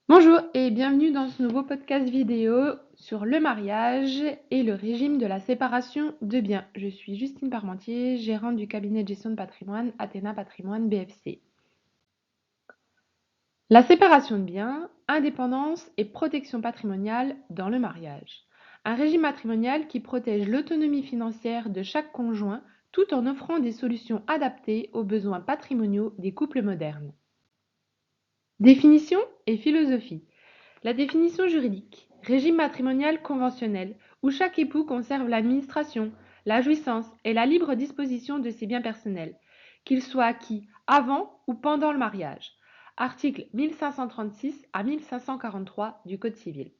Bonjour et bienvenue dans ce nouveau podcast vidéo sur le mariage et le régime de la séparation de biens. Je suis Justine Parmentier, gérante du cabinet de gestion de patrimoine Athéna Patrimoine BFC. La séparation de biens, indépendance et protection patrimoniale dans le mariage. Un régime matrimonial qui protège l'autonomie financière de chaque conjoint tout en offrant des solutions adaptées aux besoins patrimoniaux des couples modernes. Définition et philosophie. La définition juridique. Régime matrimonial conventionnel, où chaque époux conserve l'administration, la jouissance et la libre disposition de ses biens personnels, qu'ils soient acquis avant ou pendant le mariage. Article 1536 à 1543 du Code civil.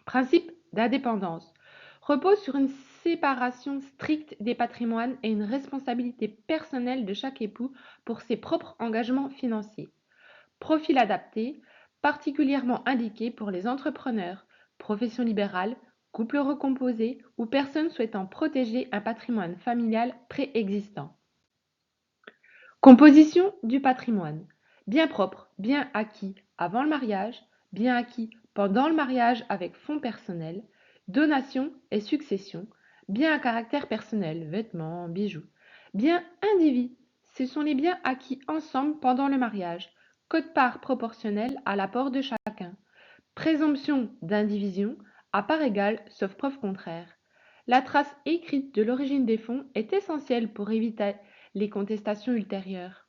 Principe d'indépendance. Repose sur une séparation stricte des patrimoines et une responsabilité personnelle de chaque époux pour ses propres engagements financiers. Profil adapté, particulièrement indiqué pour les entrepreneurs, professions libérales, couples recomposés ou personnes souhaitant protéger un patrimoine familial préexistant. Composition du patrimoine. Bien propre, bien acquis avant le mariage, bien acquis pendant le mariage avec fonds personnels, donation et succession, bien à caractère personnel, vêtements, bijoux. Bien indivis, ce sont les biens acquis ensemble pendant le mariage, quote-part proportionnelle à l'apport de chacun. Présomption d'indivision, à part égale, sauf preuve contraire. La trace écrite de l'origine des fonds est essentielle pour éviter les contestations ultérieures.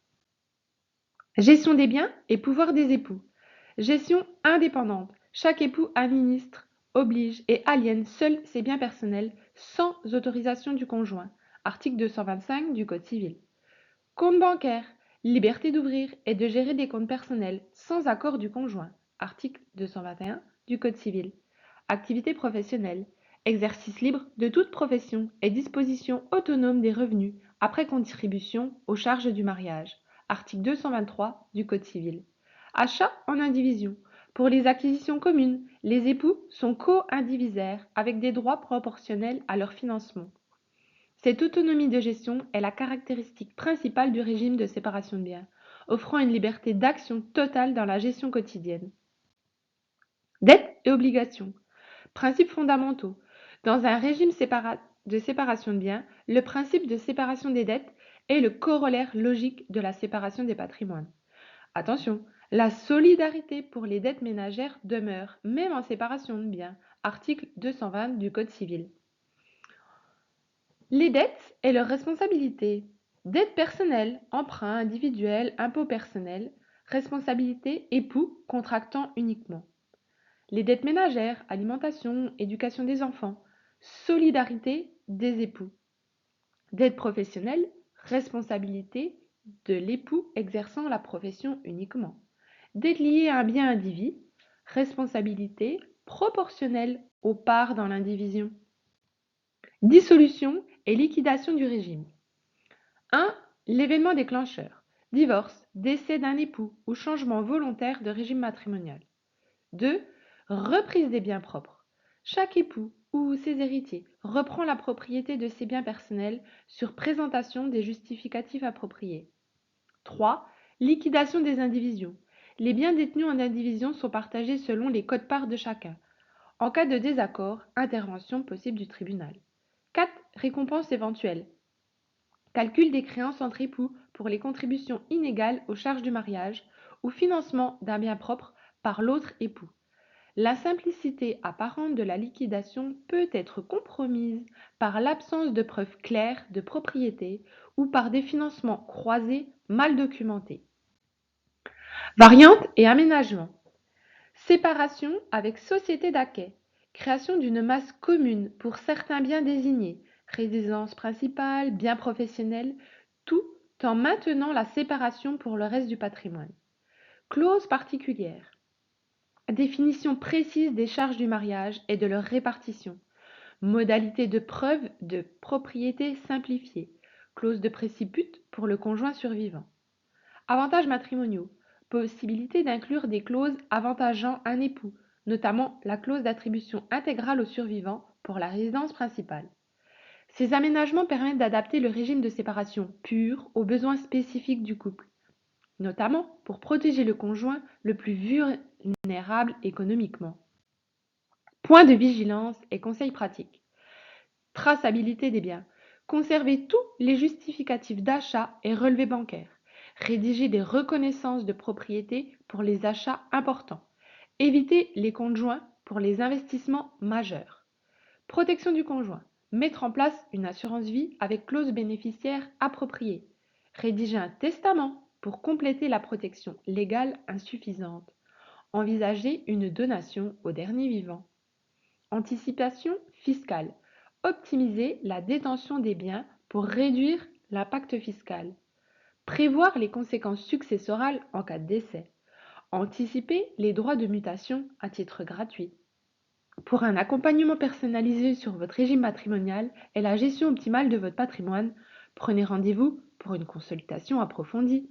Gestion des biens et pouvoir des époux. Gestion indépendante. Chaque époux administre, oblige et aliène seul ses biens personnels sans autorisation du conjoint. Article 225 du Code civil. Compte bancaire. Liberté d'ouvrir et de gérer des comptes personnels sans accord du conjoint. Article 221 du Code civil. Activité professionnelle. Exercice libre de toute profession et disposition autonome des revenus après contribution aux charges du mariage. Article 223 du Code civil. Achat en indivision. Pour les acquisitions communes, les époux sont co-indivisaires avec des droits proportionnels à leur financement. Cette autonomie de gestion est la caractéristique principale du régime de séparation de biens, offrant une liberté d'action totale dans la gestion quotidienne. Dettes et obligations. Principes fondamentaux. Dans un régime de séparation de biens, le principe de séparation des dettes est le corollaire logique de la séparation des patrimoines. Attention, la solidarité pour les dettes ménagères demeure, même en séparation de biens. Article 220 du Code civil. Les dettes et leurs responsabilités. Dettes personnelles, emprunts individuels, impôts personnels, responsabilité époux contractant uniquement. Les dettes ménagères, alimentation, éducation des enfants, solidarité des époux. Dettes professionnelles, responsabilité de l'époux exerçant la profession uniquement. Dettes liées à un bien indivis, responsabilité proportionnelle aux parts dans l'indivision. Dissolution et liquidation du régime. 1. L'événement déclencheur. Divorce, décès d'un époux ou changement volontaire de régime matrimonial. 2. Reprise des biens propres. Chaque époux ou ses héritiers reprend la propriété de ses biens personnels sur présentation des justificatifs appropriés. 3. Liquidation des indivisions. Les biens détenus en indivision sont partagés selon les quotes-parts de chacun. En cas de désaccord, intervention possible du tribunal. 4. Récompense éventuelle. Calcul des créances entre époux pour les contributions inégales aux charges du mariage ou financement d'un bien propre par l'autre époux. La simplicité apparente de la liquidation peut être compromise par l'absence de preuves claires de propriété ou par des financements croisés mal documentés. Variantes et aménagements. Séparation avec société d'acquêt. Création d'une masse commune pour certains biens désignés, résidence principale, biens professionnels, tout en maintenant la séparation pour le reste du patrimoine. Clause particulière. Définition précise des charges du mariage et de leur répartition. Modalité de preuve de propriété simplifiée. Clause de préciput pour le conjoint survivant. Avantages matrimoniaux. Possibilité d'inclure des clauses avantageant un époux, notamment la clause d'attribution intégrale au survivant pour la résidence principale. Ces aménagements permettent d'adapter le régime de séparation pur aux besoins spécifiques du couple. notamment pour protéger le conjoint le plus vulnérable économiquement. Point de vigilance et conseils pratiques. Traçabilité des biens. Conservez tous les justificatifs d'achat et relevés bancaires. Rédigez des reconnaissances de propriété pour les achats importants. Évitez les comptes joints pour les investissements majeurs. Protection du conjoint. Mettre en place une assurance vie avec clause bénéficiaire appropriée. Rédiger un testament pour compléter la protection légale insuffisante. Envisager une donation au dernier vivant. Anticipation fiscale. Optimiser la détention des biens pour réduire l'impact fiscal. Prévoir les conséquences successorales en cas de décès. Anticiper les droits de mutation à titre gratuit. Pour un accompagnement personnalisé sur votre régime matrimonial et la gestion optimale de votre patrimoine, prenez rendez-vous pour une consultation approfondie.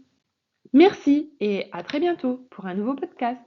Merci et à très bientôt pour un nouveau podcast.